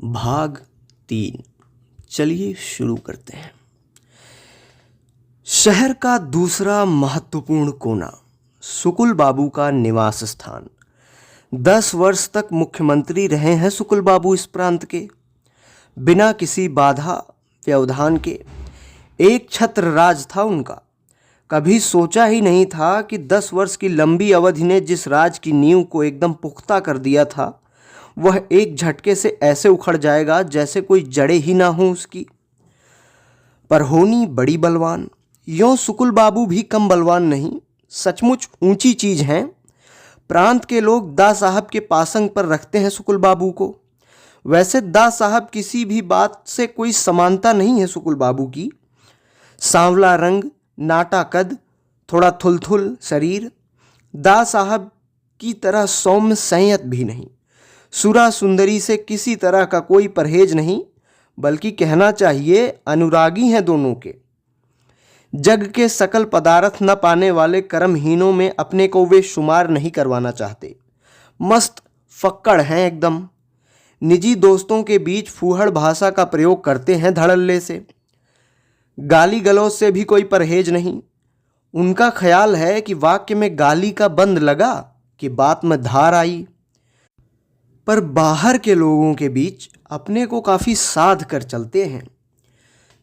भाग 3। चलिए शुरू करते हैं। शहर का दूसरा महत्वपूर्ण कोना, सुकुल बाबू का निवास स्थान। 10 वर्ष तक मुख्यमंत्री रहे हैं सुकुल बाबू इस प्रांत के, बिना किसी बाधा व्यवधान के। एक छत्र राज था उनका। कभी सोचा ही नहीं था कि 10 वर्ष की लंबी अवधि ने जिस राज की नींव को एकदम पुख्ता कर दिया था, वह एक झटके से ऐसे उखड़ जाएगा जैसे कोई जड़े ही ना हो उसकी। पर होनी बड़ी बलवान। यों सुकुल बाबू भी कम बलवान नहीं, सचमुच ऊंची चीज हैं। प्रांत के लोग दा साहब के पासंग पर रखते हैं सुकुल बाबू को। वैसे दा साहब किसी भी बात से कोई समानता नहीं है सुकुल बाबू की। सांवला रंग, नाटा कद, थोड़ा थुलथुल शरीर। दा साहब की तरह सौम्य संयत भी नहीं। सुरा सुंदरी से किसी तरह का कोई परहेज नहीं, बल्कि कहना चाहिए अनुरागी हैं दोनों के। जग के सकल पदार्थ न पाने वाले कर्महीनों में अपने को वे शुमार नहीं करवाना चाहते। मस्त फक्कड़ हैं एकदम। निजी दोस्तों के बीच फूहड़ भाषा का प्रयोग करते हैं धड़ल्ले से। गाली गलौज से भी कोई परहेज नहीं। उनका ख्याल है कि वाक्य में गाली का बंद लगा कि बात में धार आई। पर बाहर के लोगों के बीच अपने को काफ़ी साध कर चलते हैं।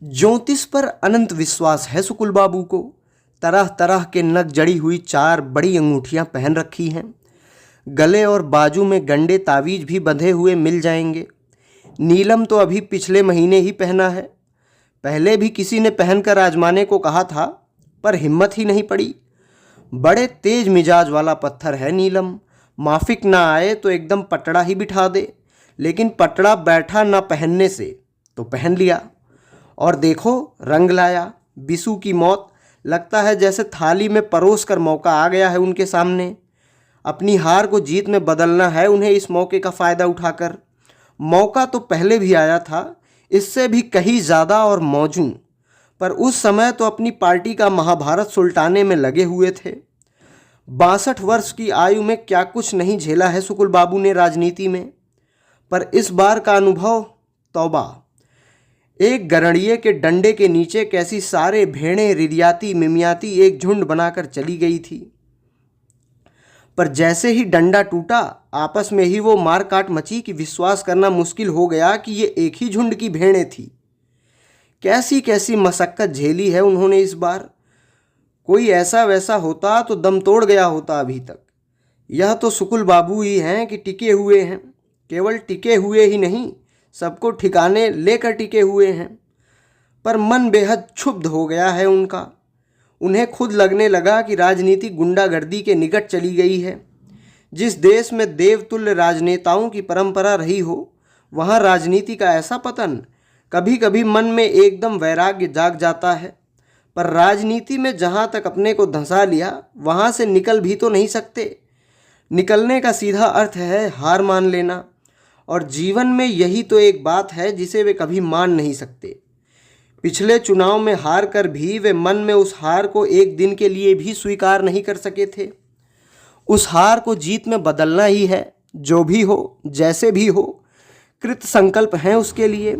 ज्योतिष पर अनंत विश्वास है सुकुल बाबू को। तरह तरह के नग जड़ी हुई 4 बड़ी अंगूठियां पहन रखी हैं। गले और बाजू में गंडे तावीज भी बंधे हुए मिल जाएंगे। नीलम तो अभी पिछले महीने ही पहना है। पहले भी किसी ने पहनकर आजमाने को कहा था, पर हिम्मत ही नहीं पड़ी। बड़े तेज मिजाज वाला पत्थर है नीलम। माफिक ना आए तो एकदम पटड़ा ही बिठा दे, लेकिन पटड़ा बैठा ना पहनने से तो पहन लिया। और देखो रंग लाया। बिसु की मौत लगता है जैसे थाली में परोस कर मौका आ गया है उनके सामने। अपनी हार को जीत में बदलना है उन्हें इस मौके का फ़ायदा उठाकर। मौका तो पहले भी आया था, इससे भी कहीं ज़्यादा और मौजूद। पर उस समय तो अपनी पार्टी का महाभारत सुलटाने में लगे हुए थे। 62 वर्ष की आयु में क्या कुछ नहीं झेला है सुकुल बाबू ने राजनीति में। पर इस बार का अनुभव तौबा। एक गरणिये के डंडे के नीचे कैसी सारे भेड़ें रिरियाती मिमियाती एक झुंड बनाकर चली गई थी। पर जैसे ही डंडा टूटा, आपस में ही वो मार काट मची कि विश्वास करना मुश्किल हो गया कि ये एक ही झुंड की भेड़ें थी। कैसी कैसी मशक्कत झेली है उन्होंने इस बार। कोई ऐसा वैसा होता तो दम तोड़ गया होता अभी तक। यह तो सुकुल बाबू ही हैं कि टिके हुए हैं। केवल टिके हुए ही नहीं, सबको ठिकाने लेकर टिके हुए हैं। पर मन बेहद क्षुब्ध हो गया है उनका। उन्हें खुद लगने लगा कि राजनीति गुंडागर्दी के निकट चली गई है। जिस देश में देवतुल्य राजनेताओं की परंपरा रही हो, वहाँ राजनीति का ऐसा पतन। कभी कभी मन में एकदम वैराग्य जाग जाता है। पर राजनीति में जहाँ तक अपने को धंसा लिया, वहाँ से निकल भी तो नहीं सकते। निकलने का सीधा अर्थ है हार मान लेना। और जीवन में यही तो एक बात है जिसे वे कभी मान नहीं सकते। पिछले चुनाव में हार कर भी वे मन में उस हार को एक दिन के लिए भी स्वीकार नहीं कर सके थे। उस हार को जीत में बदलना ही है, जो भी हो जैसे भी हो। कृत संकल्प हैं उसके लिए।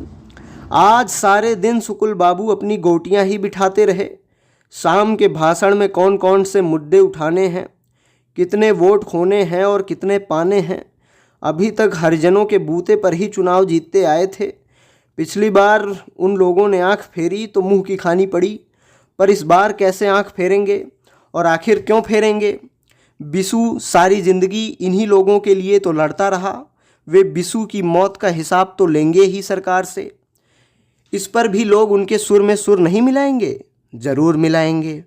आज सारे दिन सुकुल बाबू अपनी गोटियां ही बिठाते रहे। शाम के भाषण में कौन कौन से मुद्दे उठाने हैं, कितने वोट खोने हैं और कितने पाने हैं। अभी तक हरिजनों के बूते पर ही चुनाव जीतते आए थे। पिछली बार उन लोगों ने आंख फेरी तो मुंह की खानी पड़ी। पर इस बार कैसे आंख फेरेंगे, और आखिर क्यों फेरेंगे? बिसु सारी जिंदगी इन्हीं लोगों के लिए तो लड़ता रहा। वे बिसु की मौत का हिसाब तो लेंगे ही सरकार से। इस पर भी लोग उनके सुर में सुर नहीं मिलाएंगे? जरूर मिलाएंगे।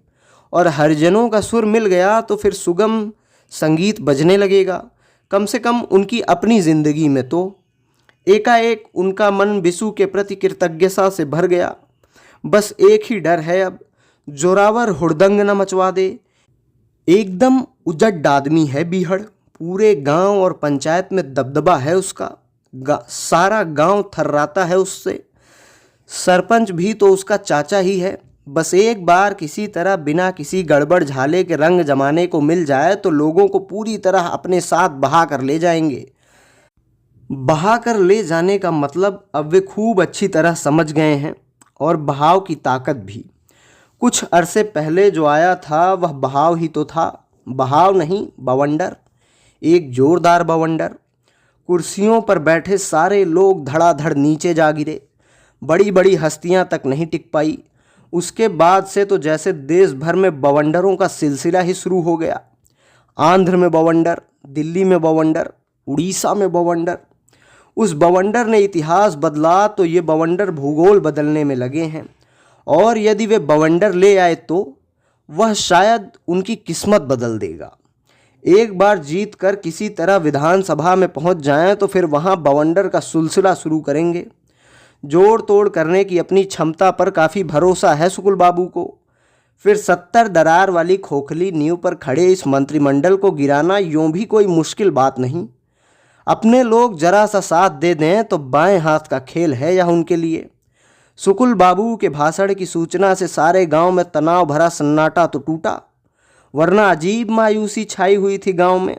और हरिजनों का सुर मिल गया तो फिर सुगम संगीत बजने लगेगा, कम से कम उनकी अपनी जिंदगी में तो। एकाएक उनका मन बिसु के प्रति कृतज्ञता से भर गया। बस एक ही डर है अब, जोरावर हुड़दंग न मचवा दे। एकदम उजड़ आदमी है बीहड़। पूरे गांव और पंचायत में दबदबा है उसका। सारा गांव थर्राता है उससे। सरपंच भी तो उसका चाचा ही है। बस एक बार किसी तरह बिना किसी गड़बड़ झाले के रंग जमाने को मिल जाए तो लोगों को पूरी तरह अपने साथ बहा कर ले जाएंगे। बहा कर ले जाने का मतलब अब वे खूब अच्छी तरह समझ गए हैं, और बहाव की ताकत भी। कुछ अरसे पहले जो आया था वह बहाव ही तो था, बहाव नहीं, बवंडर, एक जोरदार बवंडर। कुर्सियों पर बैठे सारे लोग धड़ाधड़ नीचे जा गिरे। बड़ी बड़ी हस्तियां तक नहीं टिक पाई। उसके बाद से तो जैसे देश भर में बवंडरों का सिलसिला ही शुरू हो गया। आंध्र में बवंडर, दिल्ली में बवंडर, उड़ीसा में बवंडर। उस बवंडर ने इतिहास बदला तो ये बवंडर भूगोल बदलने में लगे हैं, और यदि वे बवंडर ले आए तो वह शायद उनकी किस्मत बदल देगा। एक बार जीत कर किसी तरह विधानसभा में पहुंच जाएं तो फिर वहां बवंडर का सिलसिला शुरू करेंगे। जोड़ तोड़ करने की अपनी क्षमता पर काफ़ी भरोसा है सुकुल बाबू को। फिर 70 दरार वाली खोखली नींव पर खड़े इस मंत्रिमंडल को गिराना यूं भी कोई मुश्किल बात नहीं। अपने लोग जरा सा साथ दे दें तो बाएं हाथ का खेल है यह उनके लिए। सुकुल बाबू के भाषण की सूचना से सारे गांव में तनाव भरा सन्नाटा तो टूटा, वरना अजीब मायूसी छाई हुई थी गांव में।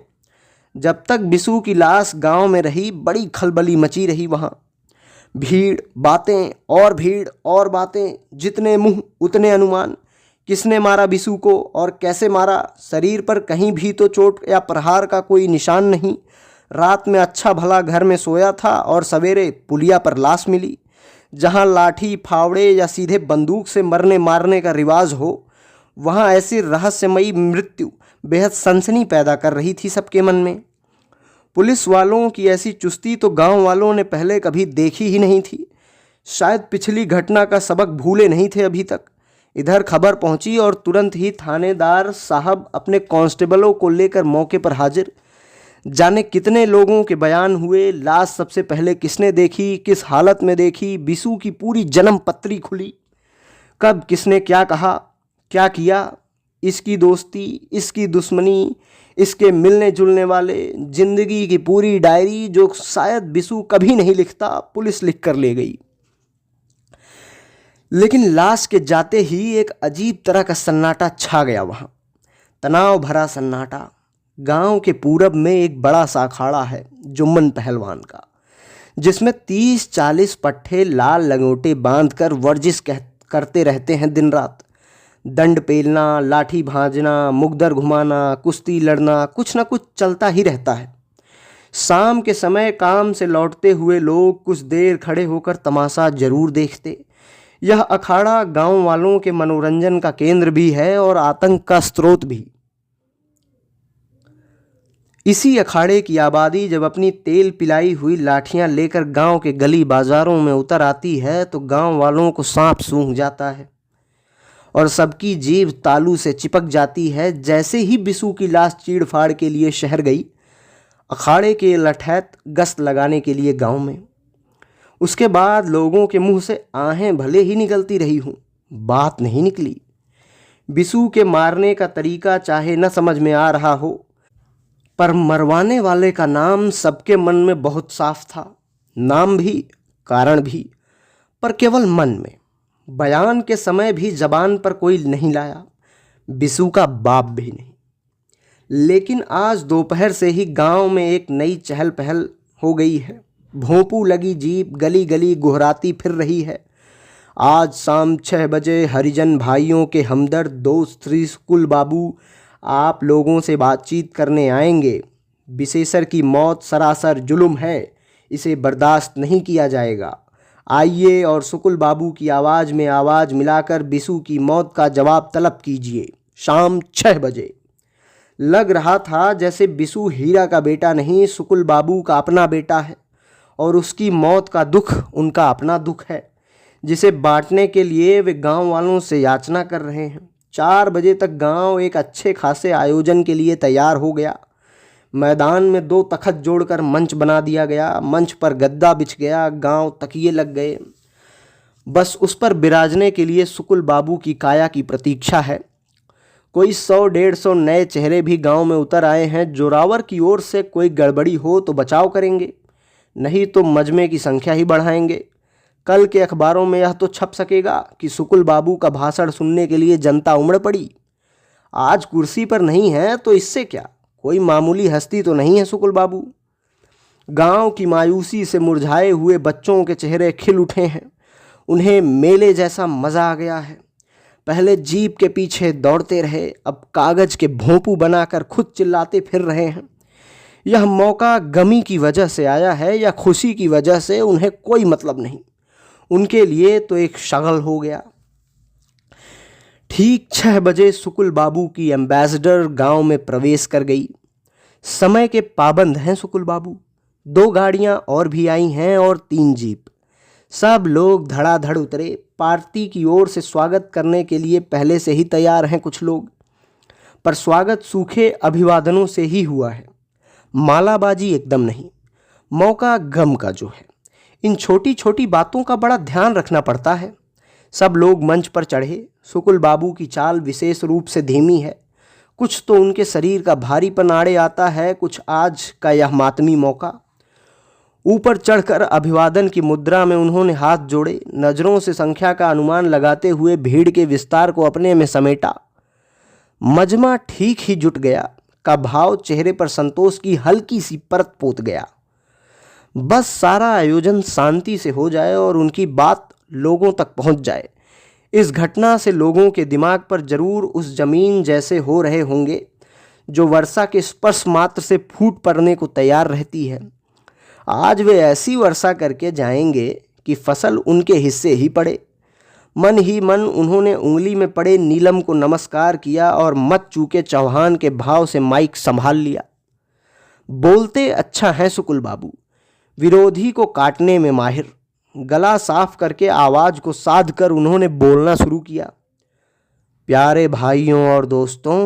जब तक बिसू की लाश गांव में रही बड़ी खलबली मची रही। वहां भीड़, बातें और भीड़ और बातें, जितने मुंह उतने अनुमान। किसने मारा बिसू को और कैसे मारा, शरीर पर कहीं भी तो चोट या प्रहार का कोई निशान नहीं। रात में अच्छा भला घर में सोया था और सवेरे पुलिया पर लाश मिली। जहां लाठी, फावड़े या सीधे बंदूक से मरने मारने का रिवाज हो, वहां ऐसी रहस्यमयी मृत्यु बेहद सनसनी पैदा कर रही थी सबके मन में। पुलिस वालों की ऐसी चुस्ती तो गांव वालों ने पहले कभी देखी ही नहीं थी। शायद पिछली घटना का सबक भूले नहीं थे अभी तक। इधर खबर पहुंची और तुरंत ही थानेदार साहब अपने कांस्टेबलों को लेकर मौके पर हाजिर। जाने कितने लोगों के बयान हुए, लाश सबसे पहले किसने देखी, किस हालत में देखी, बिसू की पूरी जन्म पत्री खुली। कब किसने क्या कहा, क्या किया, इसकी दोस्ती, इसकी दुश्मनी, इसके मिलने जुलने वाले, जिंदगी की पूरी डायरी जो शायद बिसू कभी नहीं लिखता, पुलिस लिख कर ले गई। लेकिन लाश के जाते ही एक अजीब तरह का सन्नाटा छा गया वहां, तनाव भरा सन्नाटा। गांव के पूरब में एक बड़ा सा अखाड़ा है जुम्मन पहलवान का, जिसमें 30-40 पट्टे लाल लंगोटे बांधकर वर्जिश करते रहते हैं दिन रात। दंड पेलना, लाठी भांजना, मुगदर घुमाना, कुश्ती लड़ना, कुछ न कुछ चलता ही रहता है। शाम के समय काम से लौटते हुए लोग कुछ देर खड़े होकर तमाशा जरूर देखते। यह अखाड़ा गांव वालों के मनोरंजन का केंद्र भी है और आतंक का स्रोत भी। इसी अखाड़े की आबादी जब अपनी तेल पिलाई हुई लाठियां लेकर गांव के गली बाजारों में उतर आती है तो गांव वालों को सांप सूंघ जाता है और सबकी जीभ तालू से चिपक जाती है। जैसे ही बिसू की लाश चीड़ फाड़ के लिए शहर गई, अखाड़े के लठैत गश्त लगाने के लिए गांव में, उसके बाद लोगों के मुंह से आहें भले ही निकलती रही हूँ, बात नहीं निकली। बिसू के मारने का तरीका चाहे न समझ में आ रहा हो, पर मरवाने वाले का नाम सबके मन में बहुत साफ था। नाम भी, कारण भी, पर केवल मन में। बयान के समय भी जबान पर कोई नहीं लाया, बिसू का बाप भी नहीं। लेकिन आज दोपहर से ही गांव में एक नई चहल पहल हो गई है। भोंपू लगी जीप गली गली गुहराती फिर रही है। आज शाम 6 बजे हरिजन भाइयों के हमदर्द दोस्त श्री सुकुल बाबू आप लोगों से बातचीत करने आएंगे। विशेषर की मौत सरासर जुल्म है, इसे बर्दाश्त नहीं किया जाएगा। आइए और सुकुल बाबू की आवाज़ में आवाज़ मिलाकर बिसू की मौत का जवाब तलब कीजिए। शाम 6 बजे। लग रहा था जैसे बिसू हीरा का बेटा नहीं, सुकुल बाबू का अपना बेटा है और उसकी मौत का दुख उनका अपना दुख है, जिसे बांटने के लिए वे गांव वालों से याचना कर रहे हैं। 4 बजे तक गांव एक अच्छे खासे आयोजन के लिए तैयार हो गया। मैदान में 2 तख्त जोड़कर मंच बना दिया गया। मंच पर गद्दा बिछ गया, गांव तकिए लग गए। बस उस पर बिराजने के लिए सुकुल बाबू की काया की प्रतीक्षा है। कोई 100-150 नए चेहरे भी गांव में उतर आए हैं। जोरावर की ओर से कोई गड़बड़ी हो तो बचाव करेंगे, नहीं तो मजमे की संख्या ही बढ़ाएंगे। कल के अखबारों में यह तो छप सकेगा कि सुकुल बाबू का भाषण सुनने के लिए जनता उमड़ पड़ी। आज कुर्सी पर नहीं है तो इससे क्या, कोई मामूली हस्ती तो नहीं है सुकुल बाबू। गांव की मायूसी से मुरझाए हुए बच्चों के चेहरे खिल उठे हैं। उन्हें मेले जैसा मज़ा आ गया है। पहले जीप के पीछे दौड़ते रहे, अब कागज़ के भोंपू बनाकर खुद चिल्लाते फिर रहे हैं। यह मौका गमी की वजह से आया है या खुशी की वजह से, उन्हें कोई मतलब नहीं। उनके लिए तो एक शगल हो गया। ठीक 6 बजे सुकुल बाबू की एम्बेसडर गांव में प्रवेश कर गई। समय के पाबंद हैं सुकुल बाबू। 2 गाड़ियां और भी आई हैं और 3 जीप। सब लोग धड़ाधड़ उतरे। पार्टी की ओर से स्वागत करने के लिए पहले से ही तैयार हैं कुछ लोग, पर स्वागत सूखे अभिवादनों से ही हुआ है, मालाबाजी एकदम नहीं। मौका गम का जो है, इन छोटी छोटी बातों का बड़ा ध्यान रखना पड़ता है। सब लोग मंच पर चढ़े। सुकुल बाबू की चाल विशेष रूप से धीमी है। कुछ तो उनके शरीर का भारीपन आड़े आता है, कुछ आज का यह मातमी मौका। ऊपर चढ़कर अभिवादन की मुद्रा में उन्होंने हाथ जोड़े, नजरों से संख्या का अनुमान लगाते हुए भीड़ के विस्तार को अपने में समेटा। मजमा ठीक ही जुट गया का भाव चेहरे पर संतोष की हल्की सी परत पोत गया। बस सारा आयोजन शांति से हो जाए और उनकी बात लोगों तक पहुंच जाए। इस घटना से लोगों के दिमाग पर जरूर उस जमीन जैसे हो रहे होंगे जो वर्षा के स्पर्श मात्र से फूट पड़ने को तैयार रहती है। आज वे ऐसी वर्षा करके जाएंगे कि फसल उनके हिस्से ही पड़े। मन ही मन उन्होंने उंगली में पड़े नीलम को नमस्कार किया और मत चूके चौहान के भाव से माइक संभाल लिया। बोलते अच्छा है सुकुल बाबू, विरोधी को काटने में माहिर। गला साफ करके आवाज को साध कर उन्होंने बोलना शुरू किया। प्यारे भाइयों और दोस्तों,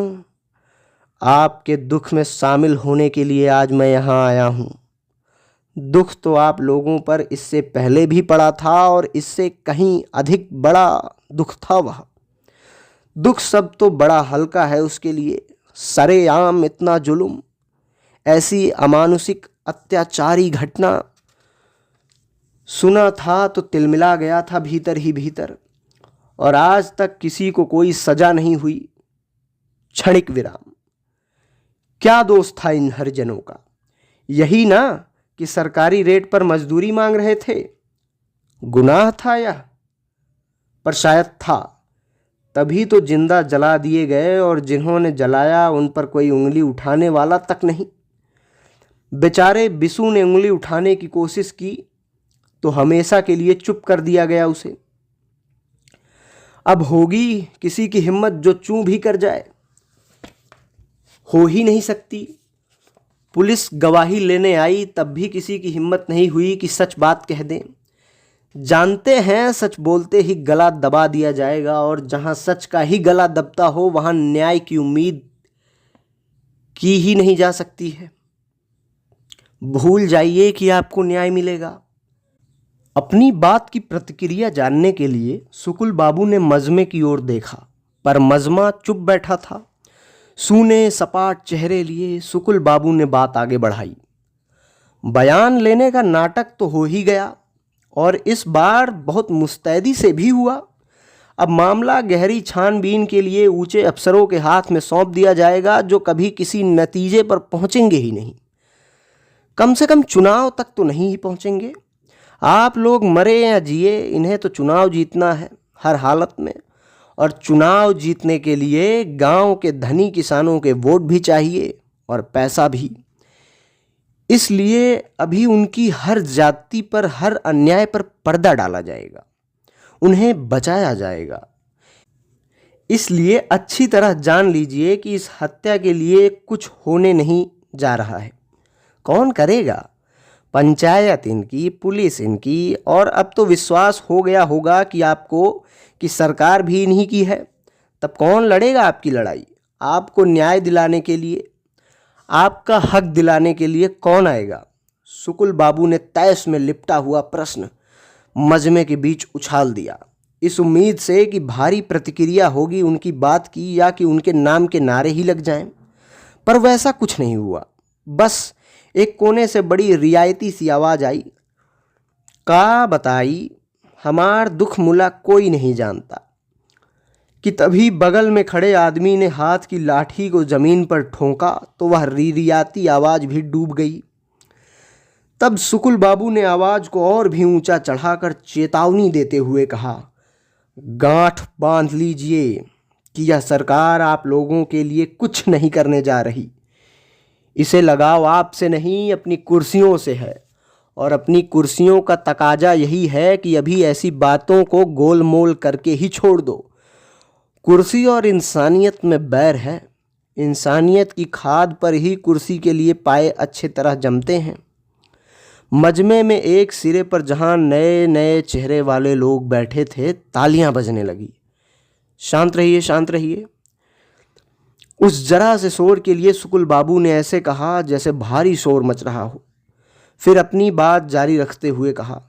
आपके दुख में शामिल होने के लिए आज मैं यहाँ आया हूँ। दुख तो आप लोगों पर इससे पहले भी पड़ा था और इससे कहीं अधिक बड़ा दुख था वह। दुख सब तो बड़ा हल्का है उसके लिए। सरेआम इतना जुल्म, ऐसी अमानुषिक अत्याचारी घटना सुना था तो तिलमिला गया था भीतर ही भीतर, और आज तक किसी को कोई सजा नहीं हुई। क्षणिक विराम। क्या दोष था इन हरिजनों का? यही ना कि सरकारी रेट पर मजदूरी मांग रहे थे। गुनाह था यह? पर शायद था, तभी तो जिंदा जला दिए गए, और जिन्होंने जलाया उन पर कोई उंगली उठाने वाला तक नहीं। बेचारे बिशु ने उंगली उठाने की कोशिश की तो हमेशा के लिए चुप कर दिया गया उसे। अब होगी किसी की हिम्मत जो चूं भी कर जाए? हो ही नहीं सकती। पुलिस गवाही लेने आई तब भी किसी की हिम्मत नहीं हुई कि सच बात कह दें। जानते हैं सच बोलते ही गला दबा दिया जाएगा, और जहां सच का ही गला दबता हो वहां न्याय की उम्मीद की ही नहीं जा सकती है। भूल जाइए कि आपको न्याय मिलेगा। अपनी बात की प्रतिक्रिया जानने के लिए सुकुल बाबू ने मजमे की ओर देखा, पर मजमा चुप बैठा था। सूने सपाट चेहरे लिए सुकुल बाबू ने बात आगे बढ़ाई। बयान लेने का नाटक तो हो ही गया, और इस बार बहुत मुस्तैदी से भी हुआ। अब मामला गहरी छानबीन के लिए ऊंचे अफसरों के हाथ में सौंप दिया जाएगा, जो कभी किसी नतीजे पर पहुंचेंगे ही नहीं। कम से कम चुनाव तक तो नहीं ही पहुंचेंगे। आप लोग मरे या जिए, इन्हें तो चुनाव जीतना है हर हालत में, और चुनाव जीतने के लिए गांव के धनी किसानों के वोट भी चाहिए और पैसा भी। इसलिए अभी उनकी हर जाति पर, हर अन्याय पर पर्दा डाला जाएगा, उन्हें बचाया जाएगा। इसलिए अच्छी तरह जान लीजिए कि इस हत्या के लिए कुछ होने नहीं जा रहा है। कौन करेगा? पंचायत इनकी, पुलिस इनकी, और अब तो विश्वास हो गया होगा कि आपको कि सरकार भी इन्हीं की है। तब कौन लड़ेगा आपकी लड़ाई? आपको न्याय दिलाने के लिए, आपका हक दिलाने के लिए कौन आएगा? सुकुल बाबू ने तैश में लिपटा हुआ प्रश्न मजमे के बीच उछाल दिया, इस उम्मीद से कि भारी प्रतिक्रिया होगी उनकी बात की, या कि उनके नाम के नारे ही लग जाएं। पर वैसा कुछ नहीं हुआ। बस एक कोने से बड़ी रियायती सी आवाज आई, का बताई हमार दुख मुला कोई नहीं जानता। कि तभी बगल में खड़े आदमी ने हाथ की लाठी को जमीन पर ठोंका तो वह रिरियाती आवाज भी डूब गई। तब सुकुल बाबू ने आवाज को और भी ऊंचा चढ़ाकर चेतावनी देते हुए कहा, गांठ बांध लीजिए कि यह सरकार आप लोगों के लिए कुछ नहीं करने जा रही। इसे लगाव आपसे नहीं, अपनी कुर्सियों से है, और अपनी कुर्सियों का तकाजा यही है कि अभी ऐसी बातों को गोलमोल करके ही छोड़ दो। कुर्सी और इंसानियत में बैर है। इंसानियत की खाद पर ही कुर्सी के लिए पाए अच्छे तरह जमते हैं। मजमे में एक सिरे पर जहां नए नए चेहरे वाले लोग बैठे थे, तालियां बजने लगी। शांत रहिए, शांत रहिए। उस जरा से शोर के लिए सुकुल बाबू ने ऐसे कहा जैसे भारी शोर मच रहा हो। फिर अपनी बात जारी रखते हुए कहा,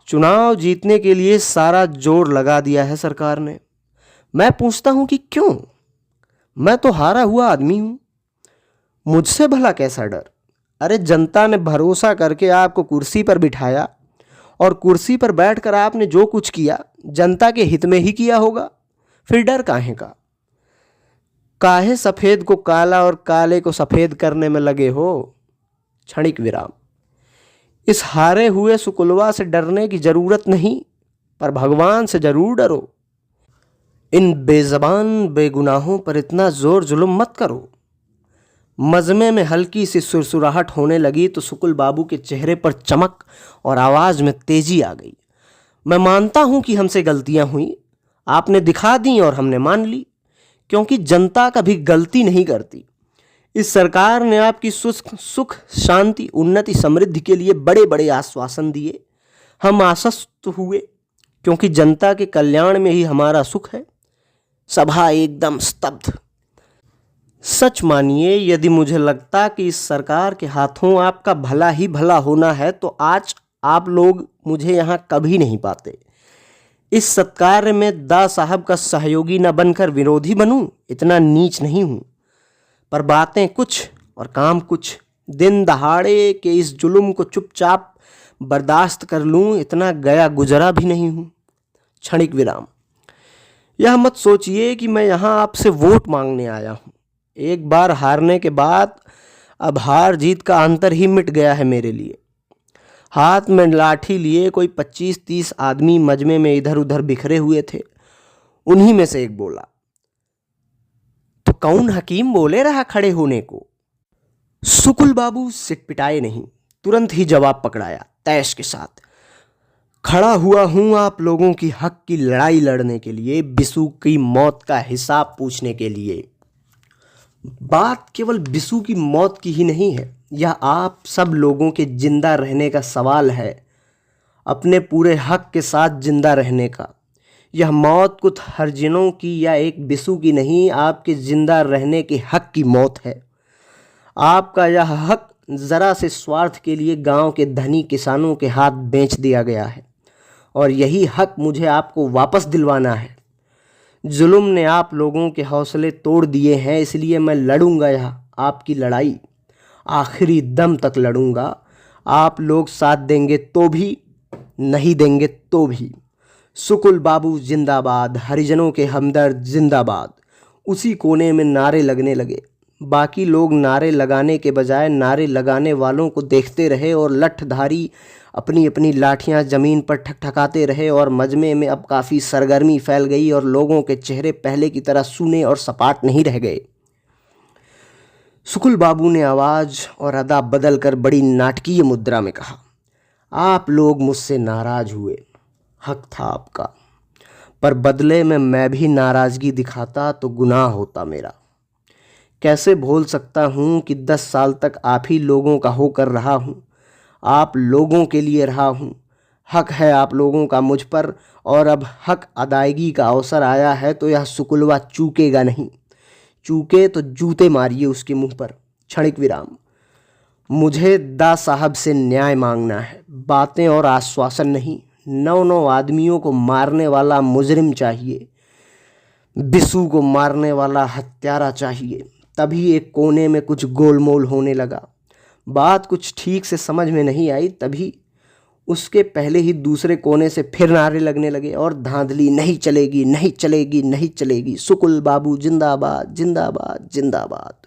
चुनाव जीतने के लिए सारा जोर लगा दिया है सरकार ने। मैं पूछता हूं कि क्यों? मैं तो हारा हुआ आदमी हूं, मुझसे भला कैसा डर? अरे जनता ने भरोसा करके आपको कुर्सी पर बिठाया, और कुर्सी पर बैठकर आपने जो कुछ किया जनता के हित में ही किया होगा। फिर डर काहे का? काहे सफेद को काला और काले को सफेद करने में लगे हो? क्षणिक विराम। इस हारे हुए सुकुलवा से डरने की जरूरत नहीं, पर भगवान से जरूर डरो। इन बेजबान बेगुनाहों पर इतना जोर जुल्म मत करो। मजमे में हल्की सी सुरसुराहट होने लगी तो सुकुल बाबू के चेहरे पर चमक और आवाज में तेजी आ गई। मैं मानता हूं कि हमसे गलतियां हुई, आपने दिखा दी और हमने मान ली, क्योंकि जनता कभी गलती नहीं करती। इस सरकार ने आपकी सुख शांति उन्नति समृद्धि के लिए बड़े बड़े आश्वासन दिए। हम आश्वस्त हुए, क्योंकि जनता के कल्याण में ही हमारा सुख है। सभा एकदम स्तब्ध। सच मानिए, यदि मुझे लगता कि इस सरकार के हाथों आपका भला ही भला होना है तो आज आप लोग मुझे यहाँ कभी नहीं पाते। इस सत्कार में दा साहब का सहयोगी न बनकर विरोधी बनूं, इतना नीच नहीं हूं। पर बातें कुछ और काम कुछ। दिन दहाड़े के इस जुल्म को चुपचाप बर्दाश्त कर लूं, इतना गया गुजरा भी नहीं हूं। क्षणिक विराम। यह मत सोचिए कि मैं यहाँ आपसे वोट मांगने आया हूँ। एक बार हारने के बाद अब हार जीत का अंतर ही मिट गया है मेरे लिए। हाथ में लाठी लिए कोई 25-30 आदमी मजमे में इधर उधर बिखरे हुए थे। उन्हीं में से एक बोला, तो कौन हकीम बोले रहा खड़े होने को? सुकुल बाबू सिटपिटाए नहीं, तुरंत ही जवाब पकड़ाया तैश के साथ, खड़ा हुआ हूं आप लोगों की हक की लड़ाई लड़ने के लिए, बिसु की मौत का हिसाब पूछने के लिए। बात केवल बिसु की मौत की ही नहीं है, यह आप सब लोगों के जिंदा रहने का सवाल है, अपने पूरे हक के साथ जिंदा रहने का। यह मौत कुछ हरजिनों की या एक बिसु की नहीं, आपके जिंदा रहने के हक की मौत है। आपका यह हक जरा से स्वार्थ के लिए गांव के धनी किसानों के हाथ बेच दिया गया है, और यही हक मुझे आपको वापस दिलवाना है। जुल्म ने आप लोगों के हौसले तोड़ दिए हैं, इसलिए मैं लड़ूंगा यह आपकी लड़ाई, आखिरी दम तक लड़ूंगा। आप लोग साथ देंगे तो भी, नहीं देंगे तो भी। सुकुल बाबू जिंदाबाद, हरिजनों के हमदर्द जिंदाबाद। उसी कोने में नारे लगने लगे। बाकी लोग नारे लगाने के बजाय नारे लगाने वालों को देखते रहे और लठधारी अपनी अपनी लाठियां जमीन पर ठकठकाते रहे, और मजमे में अब काफ़ी सरगर्मी फैल गई और लोगों के चेहरे पहले की तरह सूने और सपाट नहीं रह गए। सुकुल बाबू ने आवाज़ और अदा बदल कर बड़ी नाटकीय मुद्रा में कहा, आप लोग मुझसे नाराज़ हुए, हक था आपका, पर बदले में मैं भी नाराज़गी दिखाता तो गुनाह होता मेरा। कैसे भूल सकता हूँ कि 10 साल तक आप ही लोगों का होकर रहा हूँ, आप लोगों के लिए रहा हूँ। हक है आप लोगों का मुझ पर, और अब हक अदायगी का अवसर आया है तो यह सुकुलवा चूकेगा नहीं। चूके तो जूते मारिए उसके मुंह पर। क्षणिक विराम। मुझे दा साहब से न्याय मांगना है, बातें और आश्वासन नहीं। 9 आदमियों को मारने वाला मुजरिम चाहिए, बिसु को मारने वाला हत्यारा चाहिए। तभी एक कोने में कुछ गोलमोल होने लगा। बात कुछ ठीक से समझ में नहीं आई, तभी उसके पहले ही दूसरे कोने से फिर नारे लगने लगे और धांधली, नहीं चलेगी, नहीं चलेगी, नहीं चलेगी। सुकुल बाबू जिंदाबाद, जिंदाबाद, जिंदाबाद।